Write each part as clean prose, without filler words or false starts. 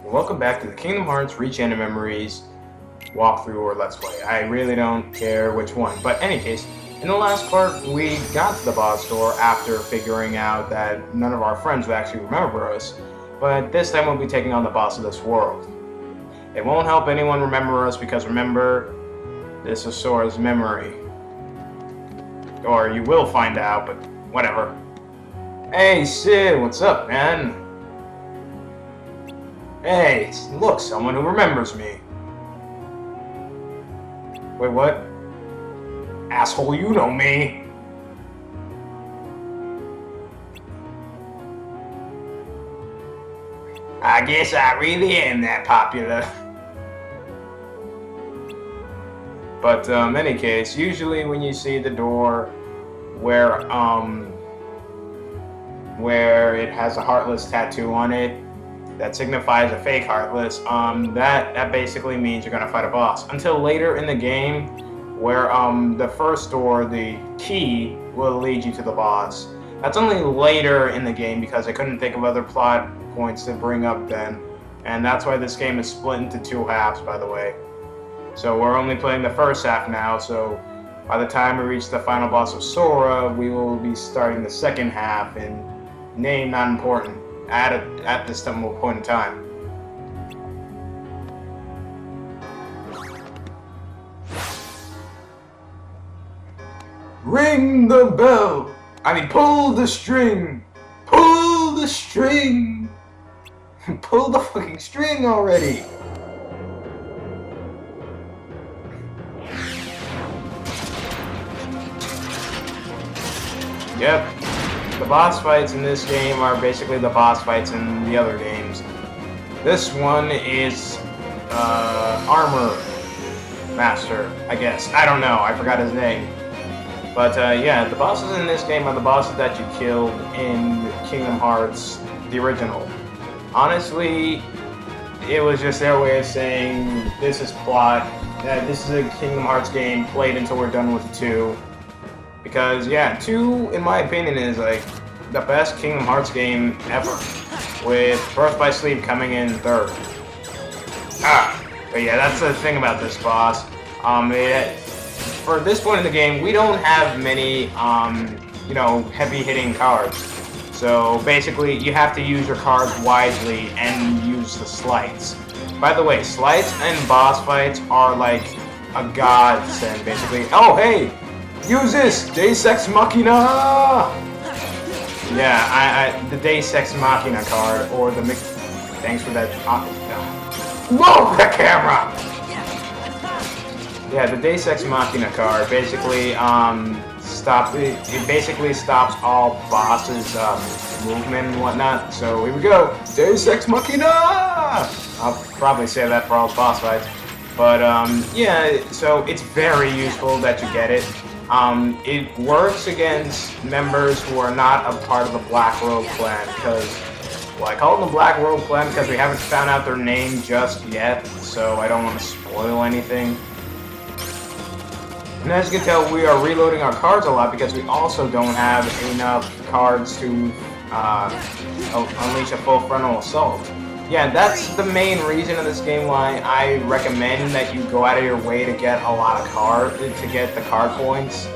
Welcome back to the Kingdom Hearts Re-Enchanted Memories walkthrough or Let's Play. I really don't care which one. But in any case, in the last part, we got to the boss door after figuring out that none of our friends would actually remember us. But this time we'll be taking on the boss of this world. It won't help anyone remember us because remember, this is Sora's memory. Or you will find out, but whatever. Hey Sid, what's up, man? Hey, look, someone who remembers me. Wait, what? Asshole, you know me. I guess I really am that popular. But in any case, usually when you see the door where it has a Heartless tattoo on it, that signifies a fake Heartless, that basically means you're gonna fight a boss. Until later in the game, where the first door, the key, will lead you to the boss. That's only later in the game because I couldn't think of other plot points to bring up then. And that's why this game is split into two halves, by the way. So we're only playing the first half now, so by the time we reach the final boss of Sora, we will be starting the second half, and name not important. At this point in time. Ring the bell! I mean, pull the string! Pull the string! Pull the fucking string already! Yep. The boss fights in this game are basically the boss fights in the other games. This one is Armor Master, I guess. I don't know, I forgot his name. But yeah, the bosses in this game are the bosses that you killed in Kingdom Hearts, the original. Honestly, it was just their way of saying, this is plot, this is a Kingdom Hearts game, played until we're done with 2. Because, yeah, 2, in my opinion, is like the best Kingdom Hearts game ever, with Birth by Sleep coming in 3rd. But yeah, that's the thing about this boss. For this point in the game, we don't have many, you know, heavy-hitting cards. So basically, you have to use your cards wisely and use the slights. By the way, slights and boss fights are like a godsend, basically. Oh, hey! Use this! Deus Ex Machina! Yeah, the Deus Ex Machina card, or the thanks for that. Whoa, the camera! Yeah, the Deus Ex Machina card basically it basically stops all bosses' movement and whatnot. So here we go, Deus Ex Machina! I'll probably say that for all boss fights, but yeah, so it's very useful that you get it. It works against members who are not a part of the Black Robe clan, because, well, I call them the Black Robe clan because we haven't found out their name just yet, so I don't want to spoil anything. And as you can tell, we are reloading our cards a lot because we also don't have enough cards to unleash a full frontal assault. Yeah, that's the main reason in this game why I recommend that you go out of your way to get a lot of cards, to get the card points.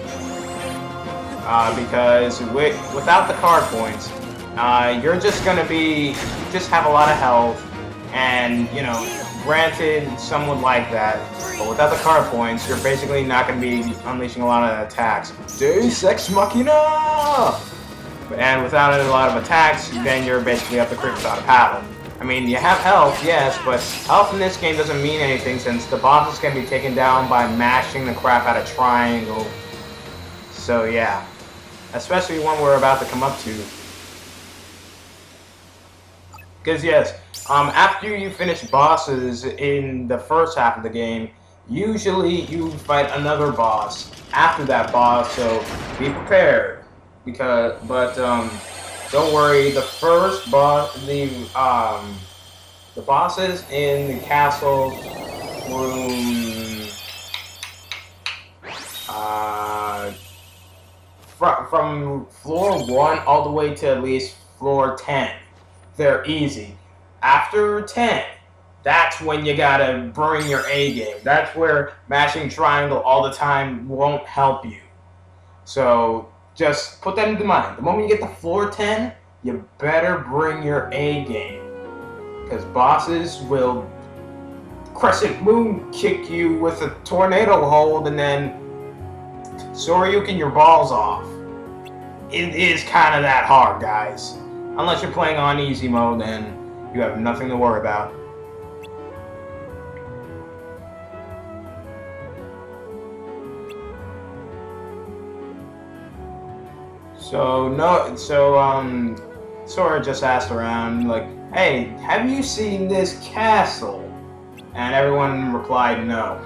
Because without the card points, you're just gonna just have a lot of health, and, you know, granted, some would like that, but without the card points, you're basically not gonna be unleashing a lot of attacks. Deus Ex Machina! And without a lot of attacks, then you're basically up the creek without a paddle. I mean, you have health, yes, but health in this game doesn't mean anything since the bosses can be taken down by mashing the crap out of triangle. So yeah, especially one we're about to come up to. Because yes, after you finish bosses in the first half of the game, usually you fight another boss after that boss, so be prepared. Don't worry, the first boss, the bosses in the castle room, from floor 1 all the way to at least floor 10. They're easy. After 10, That's when you gotta bring your A game. That's where mashing triangle all the time won't help you. So just put that into mind. The moment you get to floor 10, you better bring your A game. Because bosses will crescent moon kick you with a tornado hold and then Soryuken your balls off. It is kind of that hard, guys. Unless you're playing on easy mode, then you have nothing to worry about. Sora just asked around, like, hey, have you seen this castle? And everyone replied no.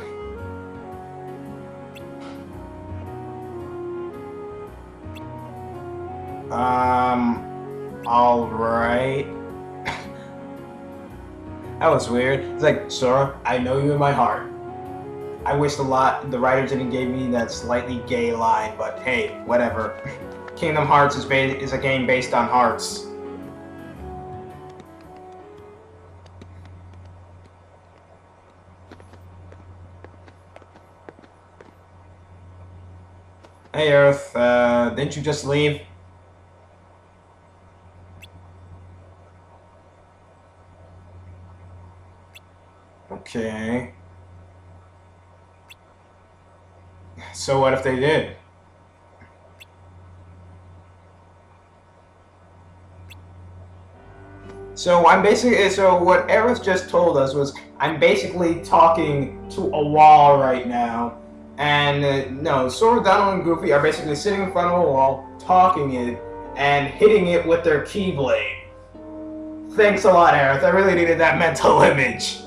Alright. That was weird. It's like, Sora, I know you in my heart. I wish the writers didn't give me that slightly gay line, but hey, whatever. Kingdom Hearts is a game based on hearts. Hey Earth, didn't you just leave? Okay. So what if they did? So what Aerith just told us was, I'm basically talking to a wall right now. And no, Sora, Donald, and Goofy are basically sitting in front of a wall, talking it, and hitting it with their Keyblade. Thanks a lot, Aerith. I really needed that mental image.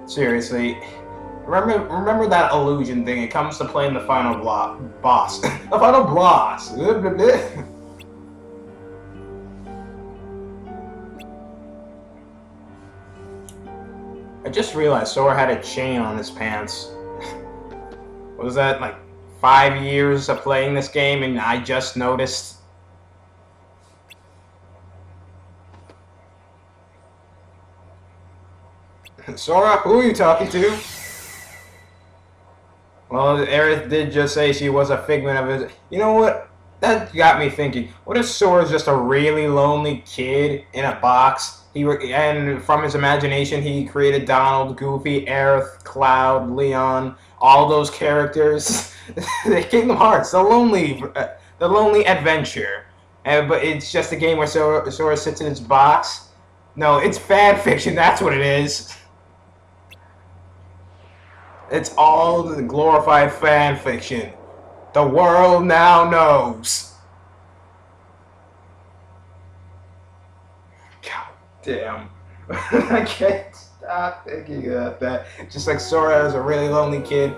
Seriously. Remember that illusion thing. It comes to playing the final boss. The final boss. I just realized Sora had a chain on his pants. What was that, like 5 years of playing this game and I just noticed? Sora, who are you talking to? Well, Aerith did just say she was a figment of his... You know what? That got me thinking. What if Sora's just a really lonely kid in a box? And from his imagination, he created Donald, Goofy, Aerith, Cloud, Leon, all those characters. The Kingdom Hearts, the lonely adventure. But it's just a game where Sora sits in his box. No, it's fan fiction. That's what it is. It's all the glorified fan fiction. The world now knows. God damn. I can't stop thinking about that. Just like Sora is a really lonely kid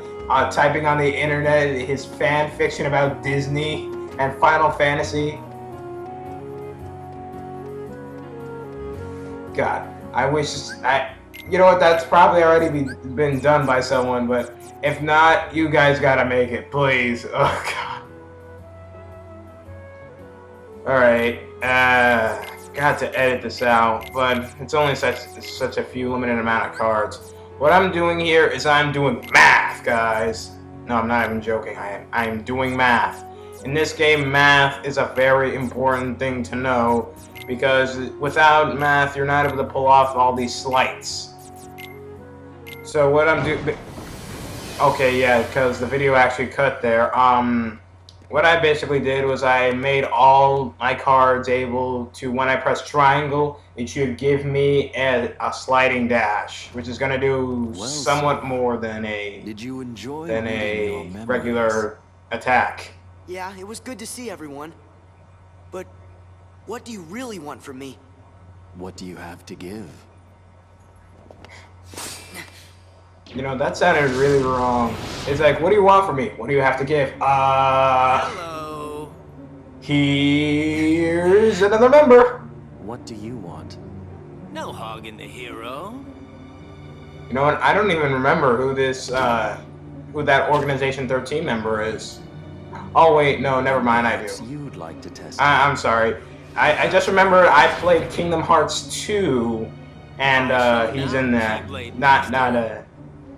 typing on the internet his fan fiction about Disney and Final Fantasy. God, I wish you know what, that's probably already been done by someone, but if not, you guys gotta make it, please. Oh, God. Alright, got to edit this out, but it's only such a few limited amount of cards. What I'm doing here is I'm doing math, guys. No, I'm not even joking, I am doing math. In this game, math is a very important thing to know, because without math, you're not able to pull off all these sleights. So what I'm doing... Okay, yeah, because the video actually cut there. What I basically did was I made all my cards able to, when I press triangle, it should give me a sliding dash, which is going to do somewhat more than a regular attack. Yeah, it was good to see everyone. But what do you really want from me? What do you have to give? You know, that sounded really wrong. It's like, what do you want from me? What do you have to give? Hello. Here's another member. What do you want? No hogging the hero. You know what? I don't even remember who this, who that Organization XIII member is. Oh wait, no, never mind. I do. Perhaps you'd like to test. I'm sorry. I just remembered I played Kingdom Hearts 2, and he's in that.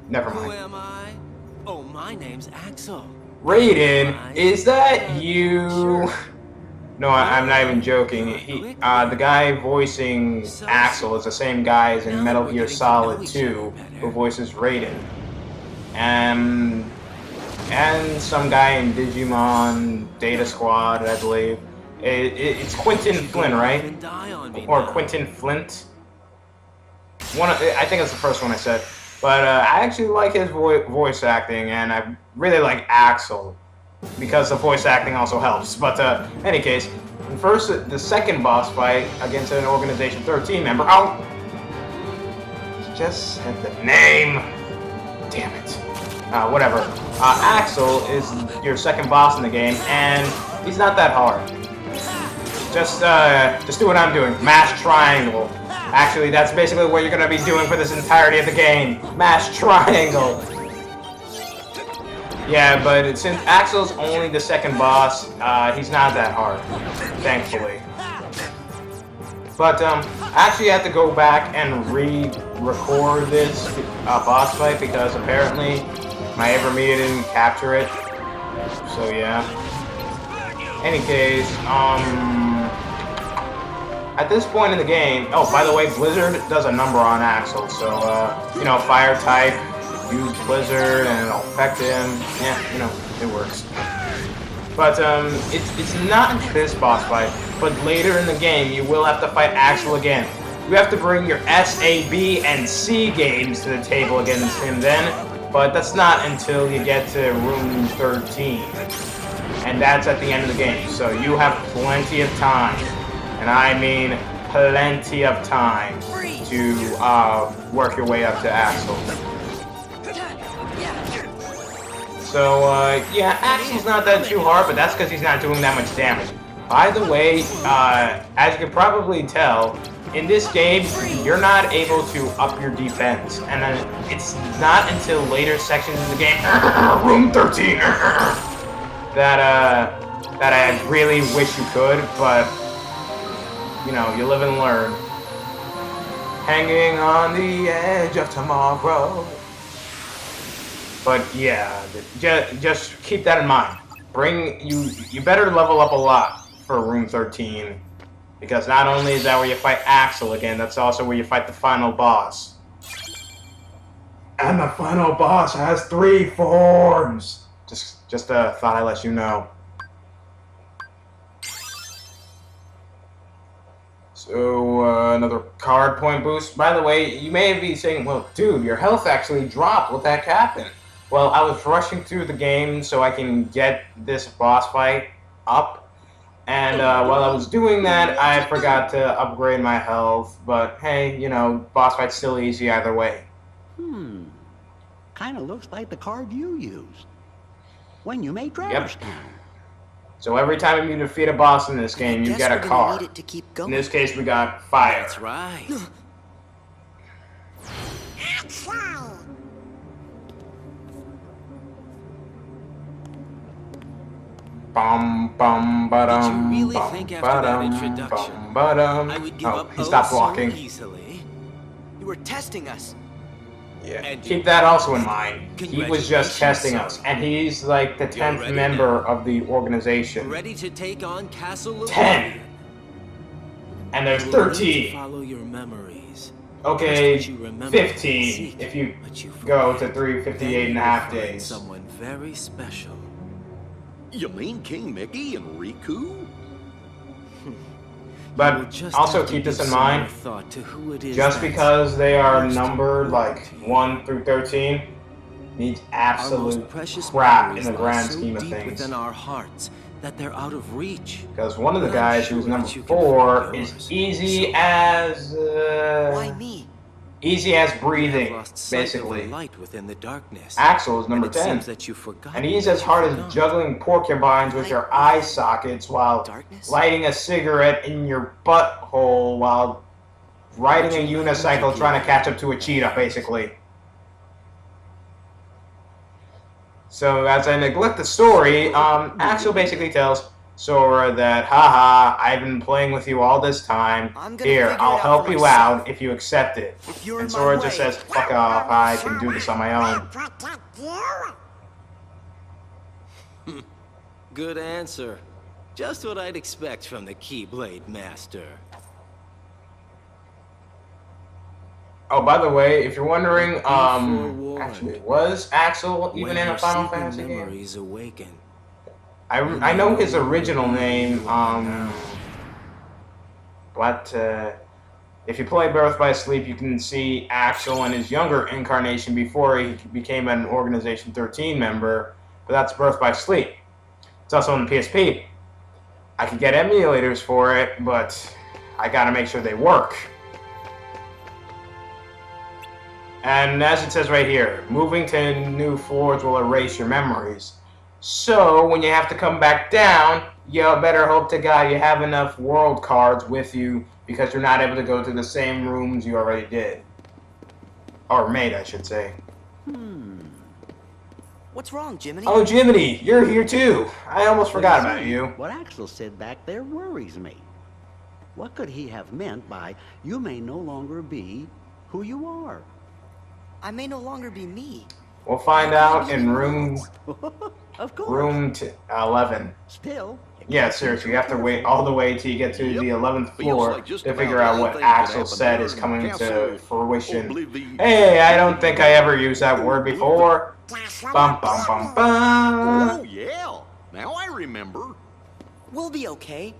Never Who mind. am I? Oh, my name's Axel. Raiden, is that you? No, I'm not even joking. The guy voicing Axel is the same guy as in Metal Gear Solid 2, who voices Raiden. And some guy in Digimon Data Squad, I believe. It's Quentin Flynn, right? Or Quentin Flint? I think that's the first one I said. But I actually like his voice acting, and I really like Axel, because the voice acting also helps. But in any case, the second boss fight against an Organization XIII member. Oh! Just said the name! Damn it. Whatever. Axel is your second boss in the game, and he's not that hard. Just do what I'm doing. Mash triangle. Actually, that's basically what you're gonna be doing for this entirety of the game. Mash triangle. Yeah, but since Axel's only the second boss, he's not that hard, thankfully. But I actually had to go back and re-record this boss fight because apparently my Evermedia didn't capture it. So yeah. Any case, at this point in the game, oh, by the way, Blizzard does a number on Axel, so, you know, fire type, use Blizzard, and it'll affect him. Yeah, you know, it works. But, it's not this boss fight, but later in the game, you will have to fight Axel again. You have to bring your S, A, B, and C games to the table against him then, but that's not until you get to Room 13. And that's at the end of the game, so you have plenty of time. And I mean plenty of time to work your way up to Axel. So, yeah, Axel's not that too hard, but that's because he's not doing that much damage. By the way, as you can probably tell, in this game, you're not able to up your defense. And then it's not until later sections of the game, Room 13, that I really wish you could, but you know, you live and learn. Hanging on the edge of tomorrow. But yeah, just keep that in mind. You better level up a lot for Room 13, because not only is that where you fight Axel again, that's also where you fight the final boss. And the final boss has 3 forms. Just thought I'd let you know. So, another card point boost. By the way, you may be saying, well, dude, your health actually dropped. What the heck happened? Well, I was rushing through the game so I can get this boss fight up. And while I was doing that, I forgot to upgrade my health. But hey, you know, boss fight's still easy either way. Kinda looks like the card you used when you made Traverse Town. So every time you defeat a boss in this game, you get a card. Need it to keep going. In this case, we got fire. That's right. Bum bum ba-dum. Did you really bum, think after that ba-dum, introduction, bum, ba-dum. I would give up He stopped so walking. easily? You were testing us. Yeah. And Keep that also in mind. He was just Congratulations, testing son. us, and he's like the 10th ready member now. of the organization. Ready to take on Castle of 10. And there's You will need to 13. follow your memories. Okay, Trust what you remember and 15 seek, if you but you go forget. to 358 Then and a you half will find days. Someone very special. You mean King Mickey and Riku? But Just also have to keep this give in some more mind, thought to who it is just that's because they are most numbered like important to you. 1 through 13 means Our absolute most precious crap in memories the lie grand so scheme of deep things. within our hearts that they're out of reach. Because one of the I'm guys sure who's that number you can 4 find is yours. easy So- as Why me? easy as You have breathing, lost sight of basically. the light within the darkness. Axel is number And it 10. seems that you forgot And he's what as you hard as forgot. juggling porcupines with your eye sockets while Darkness? lighting a cigarette in your butthole while riding a unicycle trying to catch up to a cheetah, basically. So as I neglect the story, Axel basically tells Sora that, haha, I've been playing with you all this time. I'm gonna Here, figure it I'll out help for you myself. out if you accept it. If you're And in Sora my just way. says, fuck off, I can do this on my own. Good answer. Just what I'd expect from the Keyblade Master. Oh, by the way, if you're wondering, forewarned. actually, was Axel even When in a your Final sleeping Fantasy game? memories awaken. I know his original name, but if you play Birth by Sleep, you can see Axel in his younger incarnation before he became an Organization XIII member, but that's Birth by Sleep. It's also on the PSP. I could get emulators for it, but I gotta make sure they work. And as it says right here, moving to new floors will erase your memories. So, when you have to come back down, you better hope to God you have enough world cards with you because you're not able to go to the same rooms you already did. Or made, I should say. What's wrong, Jiminy? Oh, Jiminy, you're here too. I almost forgot about you. What Axel said back there worries me. What could he have meant by, you may no longer be who you are? I may no longer be me. We'll find out in room Of course. room 11. Still. Yeah, seriously, you have to wait all the way till you get to the 11th Feels floor like just to about figure out what anything could Axel happen said there is in coming to Castle fruition. Oblivion. Hey, I don't think I ever used that word before. Bum bum bum bum. Oh, yeah. Now I remember. We'll be okay.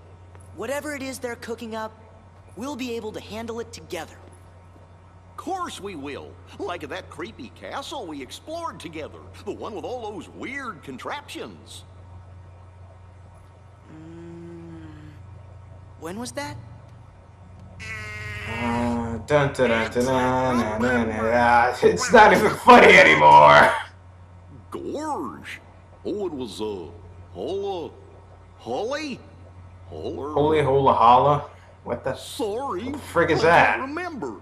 Whatever it is they're cooking up, we'll be able to handle it together. Course we will. Like that creepy castle we explored together. The one with all those weird contraptions. When was that? Dun, dun, dun, dun, dun, dun, dun, dun. It's not even funny anymore. Gorge. Oh, it was, Holla... Holly? Holler? Holy hola holla. What the Sorry. frig is I that? can't remember.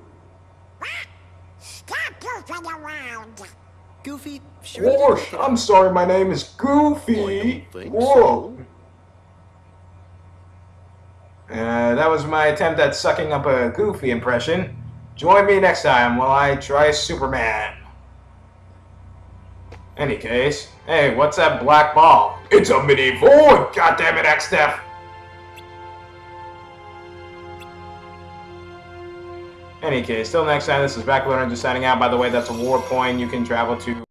Stop goofing around. Goofy, sure you didn't Gosh, pick it I'm up. sorry, my name is Goofy. I don't think Whoa. so. That was my attempt at sucking up a Goofy impression. Join me next time while I try Superman. Any case, hey, what's that black ball? It's a mini void! Goddammit, X-Def! Any case, till next time, this is Backloader just signing out. By the way, that's a war point you can travel to